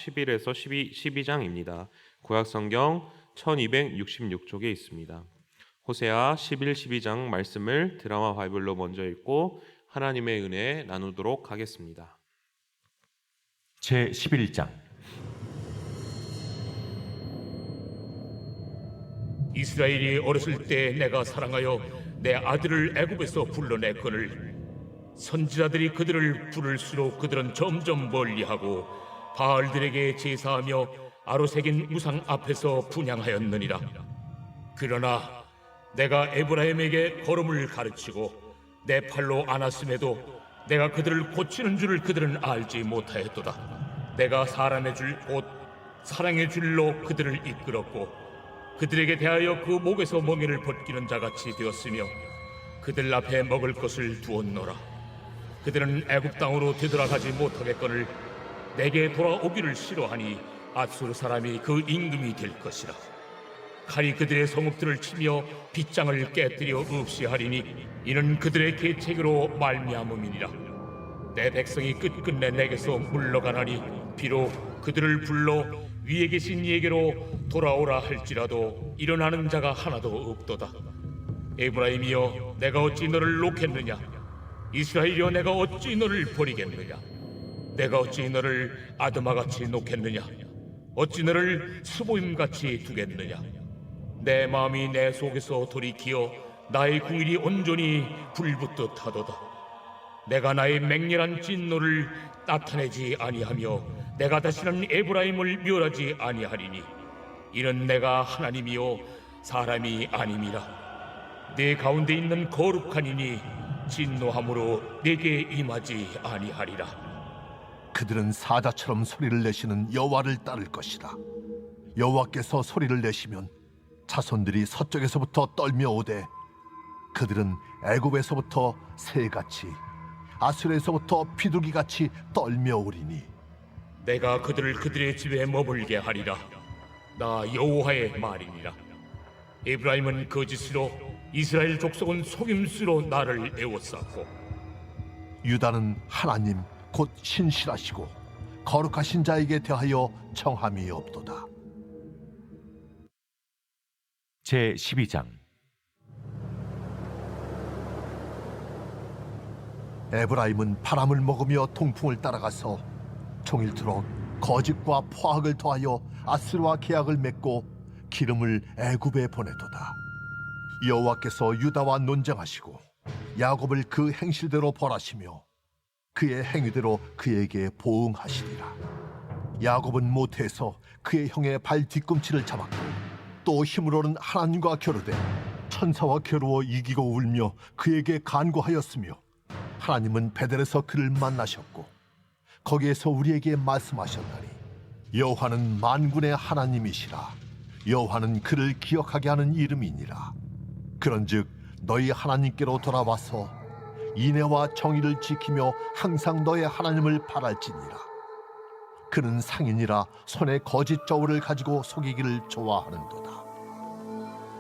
11에서 12장입니다. 구약성경 1266쪽에 있습니다. 호세아 11, 12장 말씀을 드라마 바이블로 먼저 읽고 하나님의 은혜 나누도록 하겠습니다. 제11장. 이스라엘이 어렸을 때 내가 사랑하여 내 아들을 애굽에서 불러냈거늘 선지자들이 그들을 부를수록 그들은 점점 멀리하고 바알들에게 제사하며 아로새긴 우상 앞에서 분향하였느니라. 그러나 내가 에브라임에게 걸음을 가르치고 내 팔로 안았음에도 내가 그들을 고치는 줄을 그들은 알지 못하였도다. 내가 사람의 줄 곧 사랑의 줄로 그들을 이끌었고 그들에게 대하여 그 목에서 멍에를 벗기는 자같이 되었으며 그들 앞에 먹을 것을 두었노라. 그들은 애굽 땅으로 되돌아가지 못하겠거늘 내게 돌아오기를 싫어하니 앗수르 사람이 그 임금이 될 것이라. 칼이 그들의 성읍들을 치며 빗장을 깨뜨려 없이 하리니 이는 그들의 계책으로 말미암음이니라. 내 백성이 끝끝내 내게서 물러가나니 비록 그들을 불러 위에 계신 이에게로 돌아오라 할지라도 일어나는 자가 하나도 없도다. 에브라임이여 내가 어찌 너를 놓겠느냐? 이스라엘이여 내가 어찌 너를 버리겠느냐? 내가 어찌 너를 아드마같이 놓겠느냐? 어찌 너를 스보임같이 두겠느냐? 내 마음이 내 속에서 돌이키어 나의 궁일이 온전히 불붙듯 하도다. 내가 나의 맹렬한 진노를 나타내지 아니하며 내가 다시는 에브라임을 멸하지 아니하리니 이는 내가 하나님이요 사람이 아님이라. 내 가운데 있는 거룩한 이니 진노함으로 내게 임하지 아니하리라. 그들은 사자처럼 소리를 내시는 여호와를 따를 것이다. 여호와께서 소리를 내시면 자손들이 서쪽에서부터 떨며 오되 그들은 애굽에서부터 새같이 아수르에서부터 비둘기같이 떨며 오리니 내가 그들을 그들의 집에 머물게 하리라. 나 여호와의 말이니라. 에브라임은 거짓으로 이스라엘 족속은 속임수로 나를 애워쌌고 유다는 하나님 곧 신실하시고 거룩하신 자에게 대하여 청함이 없도다. 제12장. 에브라임은 바람을 먹으며 통풍을 따라가서 종일토록 거짓과 포악을 더하여 아스르와 계약을 맺고 기름을 애굽에 보내도다. 여호와께서 유다와 논쟁하시고 야곱을 그 행실대로 벌하시며 그의 행위대로 그에게 보응하시리라. 야곱은 모태에서 그의 형의 발 뒤꿈치를 잡았고 또 힘으로는 하나님과 겨루되 천사와 겨루어 이기고 울며 그에게 간구하였으며 하나님은 베델에서 그를 만나셨고 거기에서 우리에게 말씀하셨나니 여호와는 만군의 하나님이시라. 여호와는 그를 기억하게 하는 이름이니라. 그런즉 너희 하나님께로 돌아와서 인애와 정의를 지키며 항상 너의 하나님을 바랄지니라. 그는 상인이라 손에 거짓 저울을 가지고 속이기를 좋아하는도다.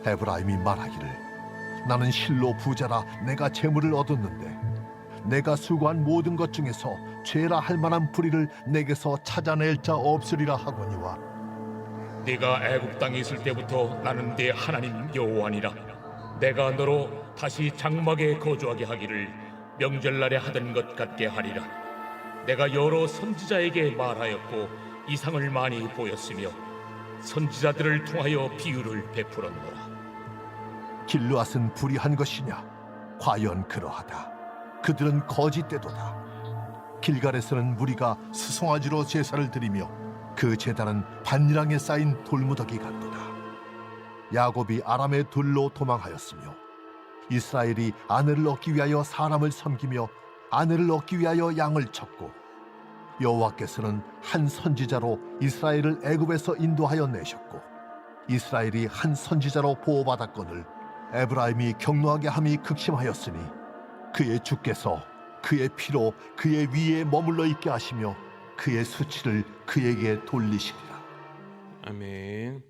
에브라임이 말하기를 나는 실로 부자라 내가 재물을 얻었는데 내가 수고한 모든 것 중에서 죄라 할 만한 불의를 내게서 찾아낼 자 없으리라 하거니와 네가 애굽 땅에 있을 때부터 나는 네 하나님 여호와니라. 내가 너로 다시 장막에 거주하게 하기를 명절날에 하던 것 같게 하리라. 내가 여러 선지자에게 말하였고 이상을 많이 보였으며 선지자들을 통하여 비유를 베풀었노라. 길르앗은 불의한 것이냐? 과연 그러하다. 그들은 거짓되도다. 길갈에서는 무리가 수송아지로 제사를 드리며 그 제단은 반일항에 쌓인 돌무더기 같도다. 야곱이 아람의 둘로 도망하였으며 이스라엘이 아내를 얻기 위하여 사람을 섬기며 아내를 얻기 위하여 양을 쳤고 여호와께서는 한 선지자로 이스라엘을 애굽에서 인도하여 내셨고 이스라엘이 한 선지자로 보호받았거늘 에브라임이 경노하게 함이 극심하였으니 그의 주께서 그의 피로 그의 위에 머물러 있게 하시며 그의 수치를 그에게 돌리시리라. 아멘.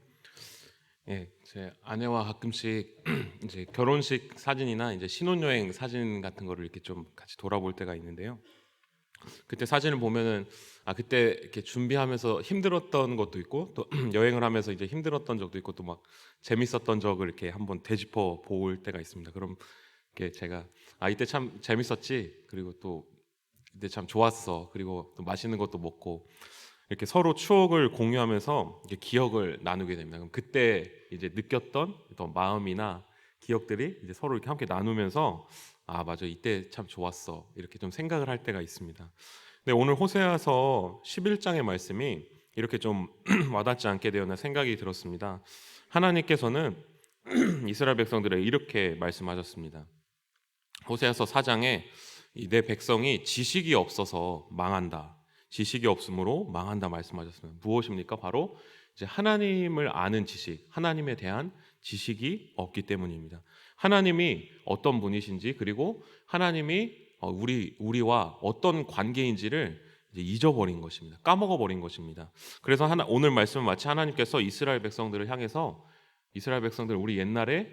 예, 제 아내와 가끔씩 이제 결혼식 사진이나 이제 신혼여행 사진 같은 거를 이렇게 좀 같이 돌아볼 때가 있는데요. 그때 사진을 보면은 그때 이렇게 준비하면서 힘들었던 것도 있고 또 여행을 하면서 이제 힘들었던 적도 있고 또 막 재밌었던 적을 이렇게 한번 되짚어 볼 때가 있습니다. 그럼 이렇게 제가 이때 참 재밌었지, 그리고 또 이때 참 좋았어, 그리고 또 맛있는 것도 먹고 이렇게 서로 추억을 공유하면서 이렇게 기억을 나누게 됩니다. 그럼 그때 이제 느꼈던 어떤 마음이나 기억들이 이제 서로 이렇게 함께 나누면서 맞아, 이때 참 좋았어, 이렇게 좀 생각을 할 때가 있습니다. 근데 오늘 호세아서 11장의 말씀이 이렇게 좀 와닿지 않게 되었나 생각이 들었습니다. 하나님께서는 이스라엘 백성들에게 이렇게 말씀하셨습니다. 호세아서 4장에 내 백성이 지식이 없어서 망한다, 지식이 없으므로 망한다 말씀하셨습니다. 무엇입니까? 바로 이제 하나님을 아는 지식, 하나님에 대한 지식이 없기 때문입니다. 하나님이 어떤 분이신지, 그리고 하나님이 우리와 어떤 관계인지를 이제 잊어버린 것입니다. 까먹어버린 것입니다. 그래서 오늘 말씀은 마치 하나님께서 이스라엘 백성들을 향해서, 이스라엘 백성들 우리 옛날에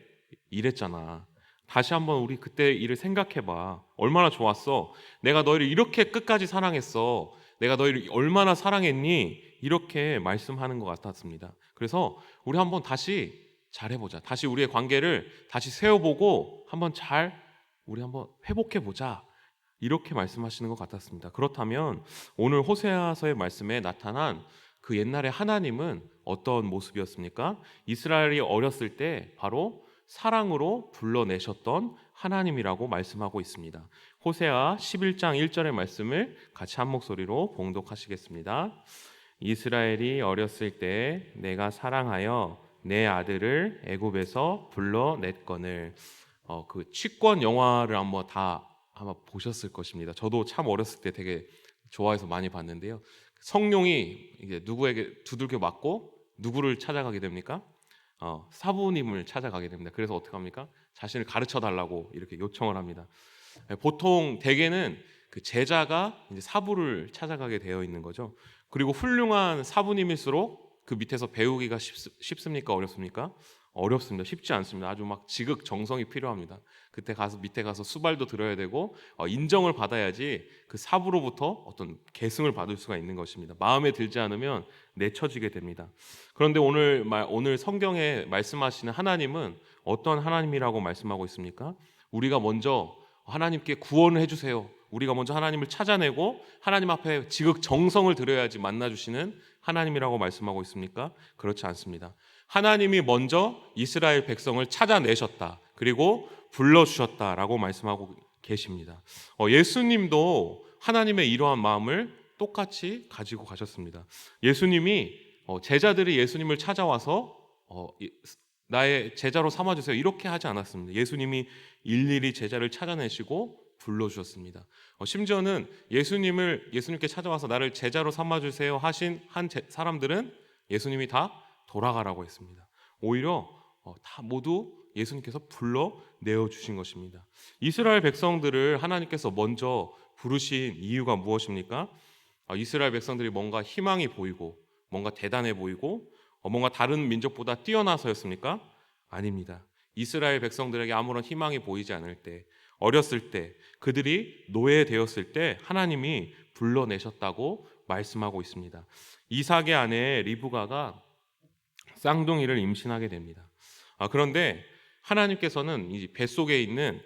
이랬잖아, 다시 한번 우리 그때 일을 생각해봐, 얼마나 좋았어, 내가 너희를 이렇게 끝까지 사랑했어, 내가 너희를 얼마나 사랑했니, 이렇게 말씀하는 것 같았습니다. 그래서 우리 한번 다시 잘해보자, 다시 우리의 관계를 다시 세워보고 우리 한번 회복해보자, 이렇게 말씀하시는 것 같았습니다. 그렇다면 오늘 호세아서의 말씀에 나타난 그 옛날의 하나님은 어떤 모습이었습니까? 이스라엘이 어렸을 때 바로 사랑으로 불러내셨던 하나님이라고 말씀하고 있습니다. 호세아 11장 1절의 말씀을 같이 한 목소리로 봉독하시겠습니다. 이스라엘이 어렸을 때 내가 사랑하여 내 아들을 애굽에서 불러냈거늘. 그 취권 영화를 한번 보셨을 것입니다. 저도 참 어렸을 때 되게 좋아해서 많이 봤는데요. 성룡이 이제 누구에게 두들겨 맞고 누구를 찾아가게 됩니까? 사부님을 찾아가게 됩니다. 그래서 어떻게 합니까? 자신을 가르쳐 달라고 이렇게 요청을 합니다. 보통 대개는 그 제자가 이제 사부를 찾아가게 되어 있는 거죠. 그리고 훌륭한 사부님일수록 그 밑에서 배우기가 쉽습니까? 어렵습니까? 어렵습니다. 쉽지 않습니다. 아주 막 지극정성이 필요합니다. 그때 밑에 가서 수발도 들어야 되고 인정을 받아야지 그 사부로부터 어떤 계승을 받을 수가 있는 것입니다. 마음에 들지 않으면 내쳐지게 됩니다. 그런데 오늘 성경에 말씀하시는 하나님은 어떤 하나님이라고 말씀하고 있습니까? 우리가 먼저 하나님께 구원을 해주세요, 우리가 먼저 하나님을 찾아내고 하나님 앞에 지극정성을 들여야지 만나주시는 하나님이라고 말씀하고 있습니까? 그렇지 않습니다. 하나님이 먼저 이스라엘 백성을 찾아내셨다, 그리고 불러주셨다라고 말씀하고 계십니다. 예수님도 하나님의 이러한 마음을 똑같이 가지고 가셨습니다. 예수님이 제자들이 예수님을 찾아와서 나의 제자로 삼아주세요, 이렇게 하지 않았습니다. 예수님이 일일이 제자를 찾아내시고 불러주셨습니다. 심지어는 예수님께 찾아와서 나를 제자로 삼아주세요 하신 사람들은 예수님이 다 돌아가라고 했습니다. 오히려 다 모두 예수님께서 불러내어 주신 것입니다. 이스라엘 백성들을 하나님께서 먼저 부르신 이유가 무엇입니까? 이스라엘 백성들이 뭔가 희망이 보이고 뭔가 대단해 보이고 뭔가 다른 민족보다 뛰어나서였습니까? 아닙니다. 이스라엘 백성들에게 아무런 희망이 보이지 않을 때, 어렸을 때, 그들이 노예되었을 때 하나님이 불러내셨다고 말씀하고 있습니다. 이삭의 아내 리브가가 쌍둥이를 임신하게 됩니다. 그런데 하나님께서는 이 뱃속에 있는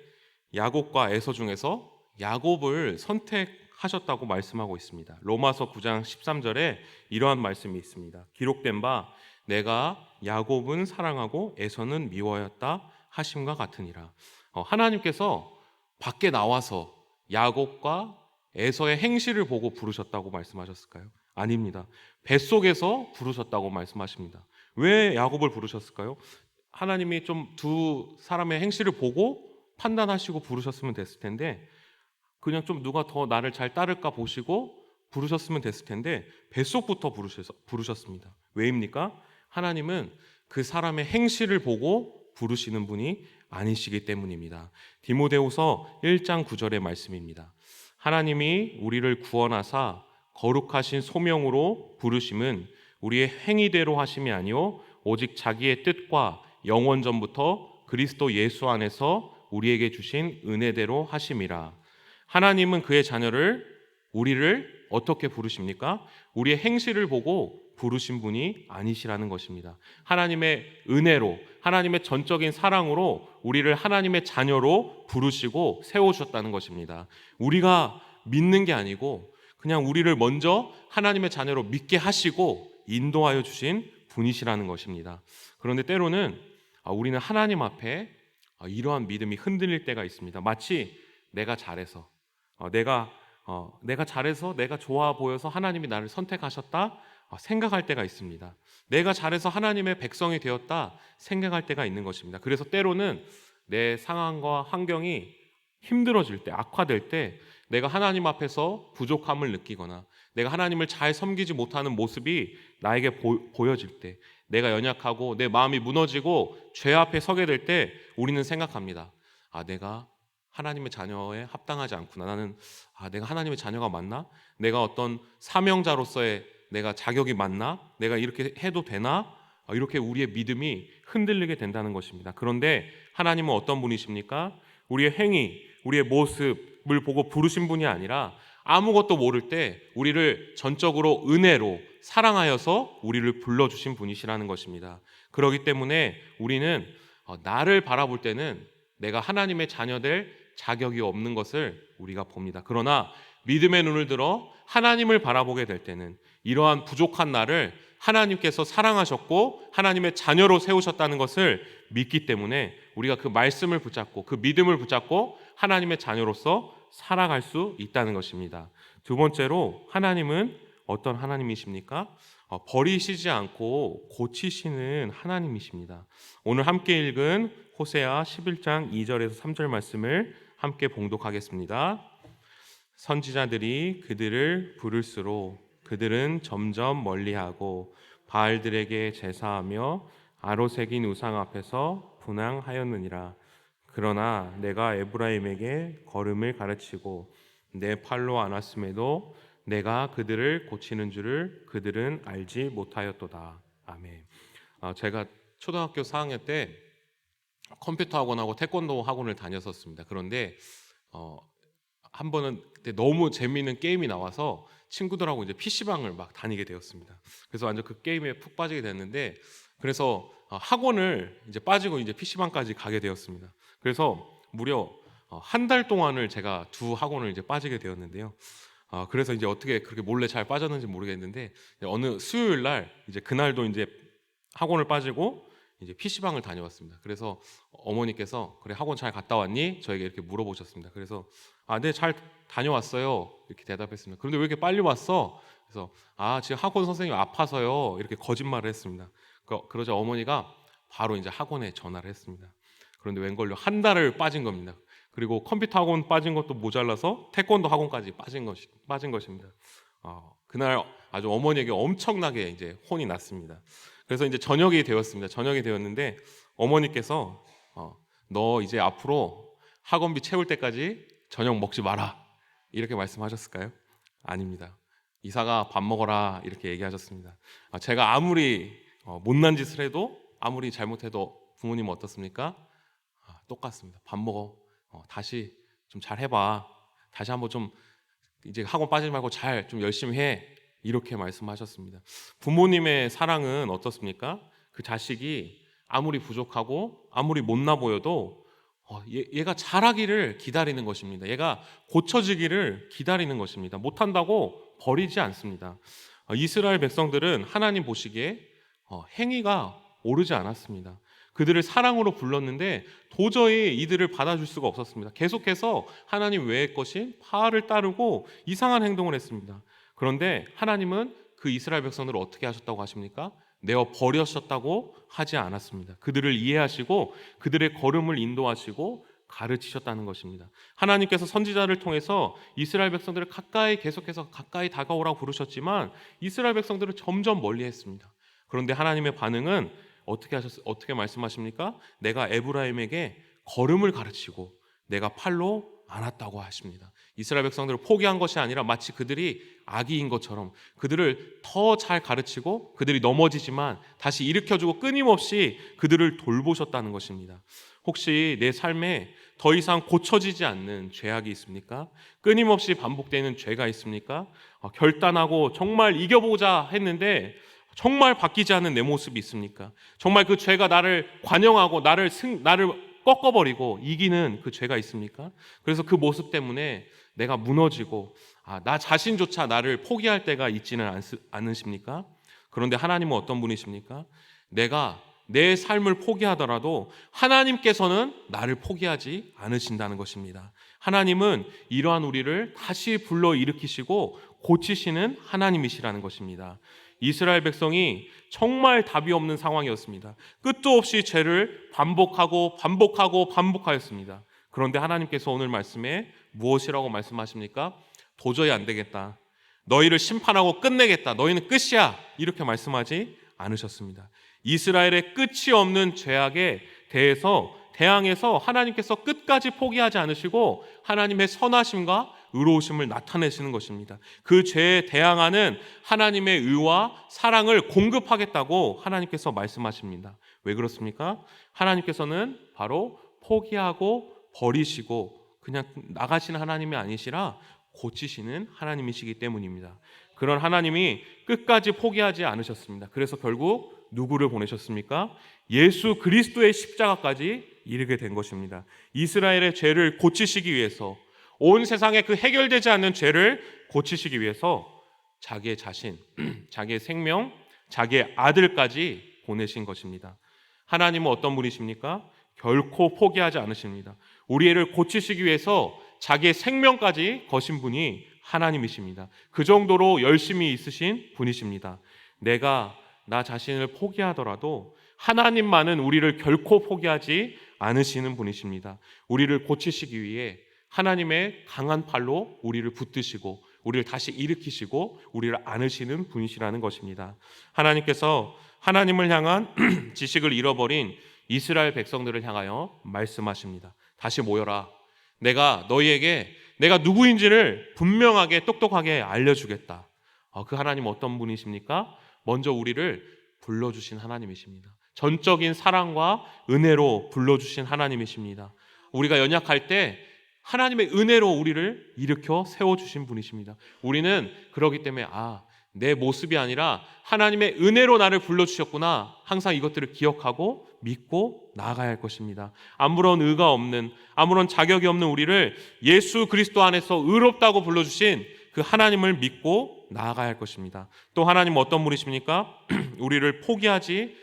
야곱과 에서 중에서 야곱을 선택하셨다고 말씀하고 있습니다. 로마서 9장 13절에 이러한 말씀이 있습니다. 기록된 바 내가 야곱은 사랑하고 에서는 미워하였다 하심과 같으니라. 하나님께서 밖에 나와서 야곱과 에서의 행실을 보고 부르셨다고 말씀하셨을까요? 아닙니다. 뱃속에서 부르셨다고 말씀하십니다. 왜 야곱을 부르셨을까요? 하나님이 좀 두 사람의 행실을 보고 판단하시고 부르셨으면 됐을 텐데, 그냥 좀 누가 더 나를 잘 따를까 보시고 부르셨으면 됐을 텐데 뱃속부터 부르셨습니다. 왜입니까? 하나님은 그 사람의 행실을 보고 부르시는 분이 아니시기 때문입니다. 디모데후서 1장 9절의 말씀입니다. 하나님이 우리를 구원하사 거룩하신 소명으로 부르심은 우리의 행위대로 하심이 아니요 오직 자기의 뜻과 영원 전부터 그리스도 예수 안에서 우리에게 주신 은혜대로 하심이라. 하나님은 그의 자녀를 우리를 어떻게 부르십니까? 우리의 행실을 보고 부르신 분이 아니시라는 것입니다. 하나님의 은혜로, 하나님의 전적인 사랑으로 우리를 하나님의 자녀로 부르시고 세우셨다는 것입니다. 우리가 믿는 게 아니고 그냥 우리를 먼저 하나님의 자녀로 믿게 하시고 인도하여 주신 분이시라는 것입니다. 그런데 때로는 우리는 하나님 앞에 이러한 믿음이 흔들릴 때가 있습니다. 마치 내가 잘해서 내가 잘해서 내가 좋아 보여서 하나님이 나를 선택하셨다 생각할 때가 있습니다. 내가 잘해서 하나님의 백성이 되었다 생각할 때가 있는 것입니다. 그래서 때로는 내 상황과 환경이 힘들어질 때, 악화될 때 내가 하나님 앞에서 부족함을 느끼거나 내가 하나님을 잘 섬기지 못하는 모습이 나에게 보여질 때, 내가 연약하고 내 마음이 무너지고 죄 앞에 서게 될 때 우리는 생각합니다. 내가 하나님의 자녀에 합당하지 않구나. 나는 내가 하나님의 자녀가 맞나? 내가 어떤 사명자로서의 내가 자격이 맞나? 내가 이렇게 해도 되나? 이렇게 우리의 믿음이 흔들리게 된다는 것입니다. 그런데 하나님은 어떤 분이십니까? 우리의 행위, 우리의 모습을 보고 부르신 분이 아니라 아무것도 모를 때 우리를 전적으로 은혜로 사랑하여서 우리를 불러주신 분이시라는 것입니다. 그렇기 때문에 우리는 나를 바라볼 때는 내가 하나님의 자녀 될 자격이 없는 것을 우리가 봅니다. 그러나 믿음의 눈을 들어 하나님을 바라보게 될 때는 이러한 부족한 나를 하나님께서 사랑하셨고 하나님의 자녀로 세우셨다는 것을 믿기 때문에 우리가 그 말씀을 붙잡고 그 믿음을 붙잡고 하나님의 자녀로서 살아갈 수 있다는 것입니다. 두 번째로 하나님은 어떤 하나님이십니까? 버리시지 않고 고치시는 하나님이십니다. 오늘 함께 읽은 호세아 11장 2절에서 3절 말씀을 함께 봉독하겠습니다. 선지자들이 그들을 부를수록 그들은 점점 멀리하고 바알들에게 제사하며 아로새긴 우상 앞에서 분향하였느니라. 그러나 내가 에브라임에게 걸음을 가르치고 내 팔로 안았음에도 내가 그들을 고치는 줄을 그들은 알지 못하였도다. 아멘. 제가 초등학교 4학년 때 컴퓨터 학원하고 태권도 학원을 다녔었습니다. 그런데 한 번은 그때 너무 재미있는 게임이 나와서 친구들하고 이제 PC방을 막 다니게 되었습니다. 그래서 완전 그 게임에 푹 빠지게 됐는데, 그래서 학원을 이제 빠지고 이제 PC방까지 가게 되었습니다. 그래서 무려 한 달 동안을 제가 두 학원을 이제 빠지게 되었는데요. 그래서 이제 어떻게 그렇게 몰래 잘 빠졌는지 모르겠는데 어느 수요일 날 이제 그날도 이제 학원을 빠지고 이제 PC방을 다녀왔습니다. 그래서 어머니께서 그래 학원 잘 갔다 왔니? 저에게 이렇게 물어보셨습니다. 그래서 네, 잘 다녀왔어요. 이렇게 대답했습니다. 그런데 왜 이렇게 빨리 왔어? 그래서 지금 학원 선생님 아파서요. 이렇게 거짓말을 했습니다. 그러자 어머니가 바로 이제 학원에 전화를 했습니다. 그런데 웬걸요 한 달을 빠진 겁니다. 그리고 컴퓨터 학원 빠진 것도 모자라서 태권도 학원까지 빠진 것입니다. 그날 아주 어머니에게 엄청나게 이제 혼이 났습니다. 그래서 이제 저녁이 되었습니다. 저녁이 되었는데 어머니께서 너 이제 앞으로 학원비 채울 때까지 저녁 먹지 마라 이렇게 말씀하셨을까요? 아닙니다. 이사가 밥 먹어라 이렇게 얘기하셨습니다. 제가 아무리 못난 짓을 해도 아무리 잘못해도 부모님은 어떻습니까? 똑같습니다. 밥 먹어. 다시 좀 잘 해봐. 다시 한번 좀 이제 학원 빠지지 말고 잘 좀 열심히 해. 이렇게 말씀하셨습니다. 부모님의 사랑은 어떻습니까? 그 자식이 아무리 부족하고 아무리 못나 보여도 얘가 잘하기를 기다리는 것입니다. 얘가 고쳐지기를 기다리는 것입니다. 못한다고 버리지 않습니다. 이스라엘 백성들은 하나님 보시기에 행위가 옳지 않았습니다. 그들을 사랑으로 불렀는데 도저히 이들을 받아줄 수가 없었습니다. 계속해서 하나님 외의 것인 바알을 따르고 이상한 행동을 했습니다. 그런데 하나님은 그 이스라엘 백성들을 어떻게 하셨다고 하십니까? 내어 버리셨다고 하지 않았습니다. 그들을 이해하시고 그들의 걸음을 인도하시고 가르치셨다는 것입니다. 하나님께서 선지자를 통해서 이스라엘 백성들을 계속해서 가까이 다가오라고 부르셨지만 이스라엘 백성들을 점점 멀리했습니다. 그런데 하나님의 반응은 어떻게 말씀하십니까? 내가 에브라임에게 걸음을 가르치고 내가 팔로 않았다고 하십니다. 이스라엘 백성들을 포기한 것이 아니라 마치 그들이 아기인 것처럼 그들을 더 잘 가르치고 그들이 넘어지지만 다시 일으켜주고 끊임없이 그들을 돌보셨다는 것입니다. 혹시 내 삶에 더 이상 고쳐지지 않는 죄악이 있습니까? 끊임없이 반복되는 죄가 있습니까? 결단하고 정말 이겨보자 했는데 정말 바뀌지 않는 내 모습이 있습니까? 정말 그 죄가 나를 관영하고 나를 꺾어버리고 이기는 그 죄가 있습니까? 그래서 그 모습 때문에 내가 무너지고 나 자신조차 나를 포기할 때가 있지는 않으십니까? 그런데 하나님은 어떤 분이십니까? 내가 내 삶을 포기하더라도 하나님께서는 나를 포기하지 않으신다는 것입니다. 하나님은 이러한 우리를 다시 불러일으키시고 고치시는 하나님이시라는 것입니다. 이스라엘 백성이 정말 답이 없는 상황이었습니다. 끝도 없이 죄를 반복하였습니다. 그런데 하나님께서 오늘 말씀에 무엇이라고 말씀하십니까? 도저히 안 되겠다. 너희를 심판하고 끝내겠다. 너희는 끝이야. 이렇게 말씀하지 않으셨습니다. 이스라엘의 끝이 없는 죄악에 대항해서 하나님께서 끝까지 포기하지 않으시고 하나님의 선하심과 의로우심을 나타내시는 것입니다. 그 죄에 대항하는 하나님의 의와 사랑을 공급하겠다고 하나님께서 말씀하십니다. 왜 그렇습니까? 하나님께서는 바로 포기하고 버리시고 그냥 나가시는 하나님이 아니시라 고치시는 하나님이시기 때문입니다. 그런 하나님이 끝까지 포기하지 않으셨습니다. 그래서 결국 누구를 보내셨습니까? 예수 그리스도의 십자가까지 이르게 된 것입니다. 이스라엘의 죄를 고치시기 위해서, 온 세상에 그 해결되지 않는 죄를 고치시기 위해서 자기의 자신, 자기의 생명, 자기의 아들까지 보내신 것입니다. 하나님은 어떤 분이십니까? 결코 포기하지 않으십니다. 우리를 고치시기 위해서 자기의 생명까지 거신 분이 하나님이십니다. 그 정도로 열심히 있으신 분이십니다. 내가 나 자신을 포기하더라도 하나님만은 우리를 결코 포기하지 않으시는 분이십니다. 우리를 고치시기 위해 하나님의 강한 팔로 우리를 붙드시고 우리를 다시 일으키시고 우리를 안으시는 분이시라는 것입니다. 하나님께서 하나님을 향한 지식을 잃어버린 이스라엘 백성들을 향하여 말씀하십니다. 다시 모여라. 내가 너희에게 내가 누구인지를 분명하게 똑똑하게 알려주겠다. 그 하나님 어떤 분이십니까? 먼저 우리를 불러주신 하나님이십니다. 전적인 사랑과 은혜로 불러주신 하나님이십니다. 우리가 연약할 때 하나님의 은혜로 우리를 일으켜 세워주신 분이십니다. 우리는 그러기 때문에 내 모습이 아니라 하나님의 은혜로 나를 불러주셨구나. 항상 이것들을 기억하고 믿고 나아가야 할 것입니다. 아무런 의가 없는, 아무런 자격이 없는 우리를 예수 그리스도 안에서 의롭다고 불러주신 그 하나님을 믿고 나아가야 할 것입니다. 또 하나님은 어떤 분이십니까? 우리를 포기하지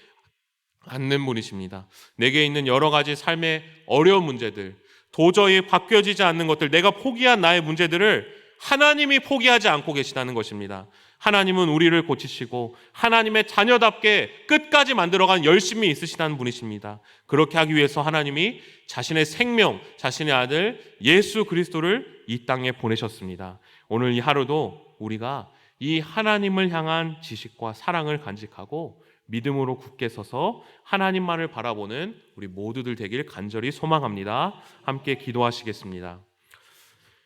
않는 분이십니다. 내게 있는 여러 가지 삶의 어려운 문제들, 도저히 바뀌어지지 않는 것들, 내가 포기한 나의 문제들을 하나님이 포기하지 않고 계시다는 것입니다. 하나님은 우리를 고치시고 하나님의 자녀답게 끝까지 만들어간 열심이 있으시다는 분이십니다. 그렇게 하기 위해서 하나님이 자신의 생명, 자신의 아들 예수 그리스도를 이 땅에 보내셨습니다. 오늘 이 하루도 우리가 이 하나님을 향한 지식과 사랑을 간직하고 믿음으로 굳게 서서 하나님만을 바라보는 우리 모두들 되길 간절히 소망합니다. 함께 기도하시겠습니다.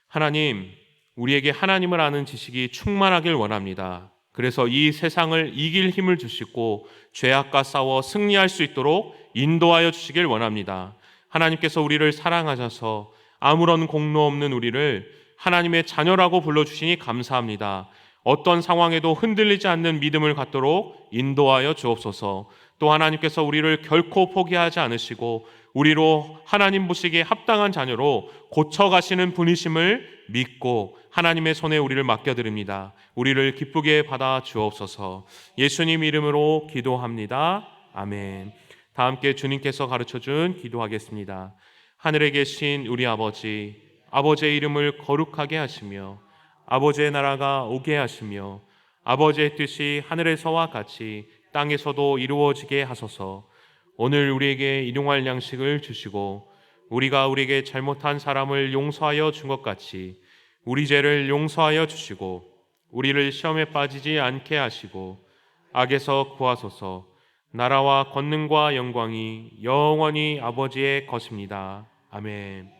하나님, 우리에게 하나님을 아는 지식이 충만하길 원합니다. 그래서 이 세상을 이길 힘을 주시고 죄악과 싸워 승리할 수 있도록 인도하여 주시길 원합니다. 하나님께서 우리를 사랑하셔서 아무런 공로 없는 우리를 하나님의 자녀라고 불러주시니 감사합니다. 어떤 상황에도 흔들리지 않는 믿음을 갖도록 인도하여 주옵소서. 또 하나님께서 우리를 결코 포기하지 않으시고 우리로 하나님 보시기에 합당한 자녀로 고쳐가시는 분이심을 믿고 하나님의 손에 우리를 맡겨드립니다. 우리를 기쁘게 받아 주옵소서. 예수님 이름으로 기도합니다. 아멘. 다 함께 주님께서 가르쳐준 기도하겠습니다. 하늘에 계신 우리 아버지, 아버지의 이름을 거룩하게 하시며 아버지의 나라가 오게 하시며 아버지의 뜻이 하늘에서와 같이 땅에서도 이루어지게 하소서. 오늘 우리에게 일용할 양식을 주시고 우리가 우리에게 잘못한 사람을 용서하여 준 것 같이 우리 죄를 용서하여 주시고 우리를 시험에 빠지지 않게 하시고 악에서 구하소서. 나라와 권능과 영광이 영원히 아버지의 것입니다. 아멘.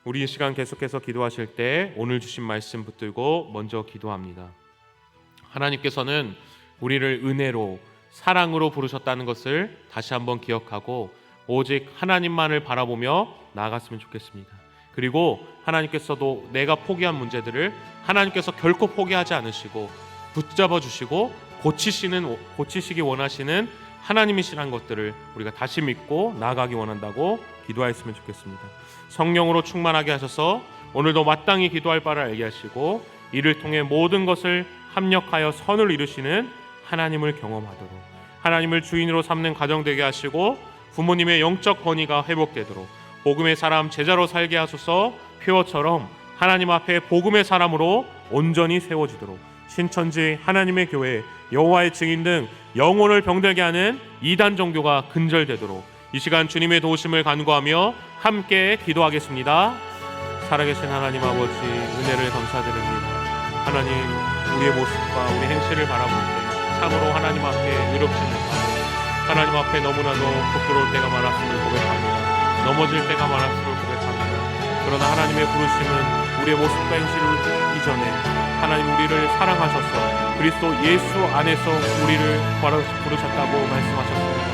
우리 이 시간 계속해서 기도하실 때 오늘 주신 말씀 붙들고 먼저 기도합니다. 하나님께서는 우리를 은혜로 사랑으로 부르셨다는 것을 다시 한번 기억하고 오직 하나님만을 바라보며 나아갔으면 좋겠습니다. 그리고 하나님께서도 내가 포기한 문제들을 하나님께서 결코 포기하지 않으시고 붙잡아 주시고 고치시기 원하시는 하나님이시란 것들을 우리가 다시 믿고 나아가기 원한다고 기도하였으면 좋겠습니다. 성령으로 충만하게 하셔서 오늘도 마땅히 기도할 바를 알게 하시고 이를 통해 모든 것을 합력하여 선을 이루시는 하나님을 경험하도록, 하나님을 주인으로 삼는 가정 되게 하시고 부모님의 영적 권위가 회복되도록 복음의 사람 제자로 살게 하소서. 표어처럼 하나님 앞에 복음의 사람으로 온전히 세워지도록 신천지 하나님의 교회 여호와의 증인 등 영혼을 병들게 하는 이단 종교가 근절되도록 이 시간 주님의 도우심을 간구하며 함께 기도하겠습니다. 살아계신 하나님 아버지, 은혜를 감사드립니다. 하나님, 우리의 모습과 우리 행실을 바라볼 때 참으로 하나님 앞에 의롭지는 않고 하나님 앞에 너무나도 부끄러울 때가 많았음을 고백합니다. 넘어질 때가 많았음을 고백합니다. 그러나 하나님의 부르심은 우리의 모습과 행실을 이전에 하나님 우리를 사랑하셔서 그리스도 예수 안에서 우리를 부르셨다고 말씀하셨습니다.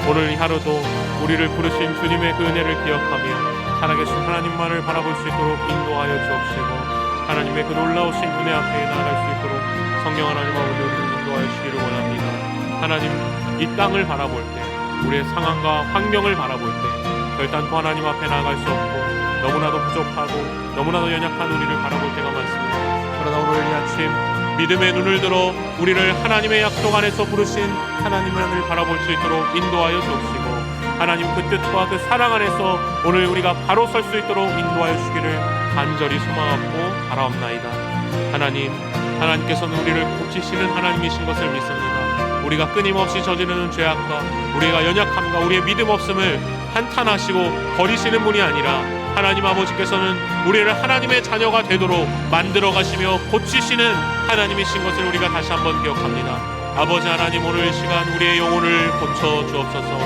오늘 이 하루도 우리를 부르신 주님의 그 은혜를 기억하며 살아계신 하나님만을 바라볼 수 있도록 인도하여 주옵시고 하나님의 그 놀라우신 은혜 앞에 나아갈 수 있도록 성령 하나님 아버지 우리를 인도하여 주시기를 원합니다. 하나님, 이 땅을 바라볼 때 우리의 상황과 환경을 바라볼 때 결단코 하나님 앞에 나아갈 수 없고 너무나도 부족하고 너무나도 연약한 우리를 바라볼 때가 많습니다. 그러나 오늘 이 아침 믿음의 눈을 들어 우리를 하나님의 약속 안에서 부르신 하나님만을 바라볼 수 있도록 인도하여 주옵시고 하나님 그 뜻과 그 사랑 안에서 오늘 우리가 바로 설 수 있도록 인도하여 주기를 간절히 소망하고 바라옵나이다. 하나님께서는 우리를 고치시는 하나님이신 것을 믿습니다. 우리가 끊임없이 저지르는 죄악과 우리가 연약함과 우리의 믿음 없음을 한탄하시고 버리시는 분이 아니라 하나님 아버지께서는 우리를 하나님의 자녀가 되도록 만들어 가시며 고치시는 하나님이신 것을 우리가 다시 한번 기억합니다. 아버지 하나님, 오늘 이 시간 우리의 영혼을 고쳐 주옵소서.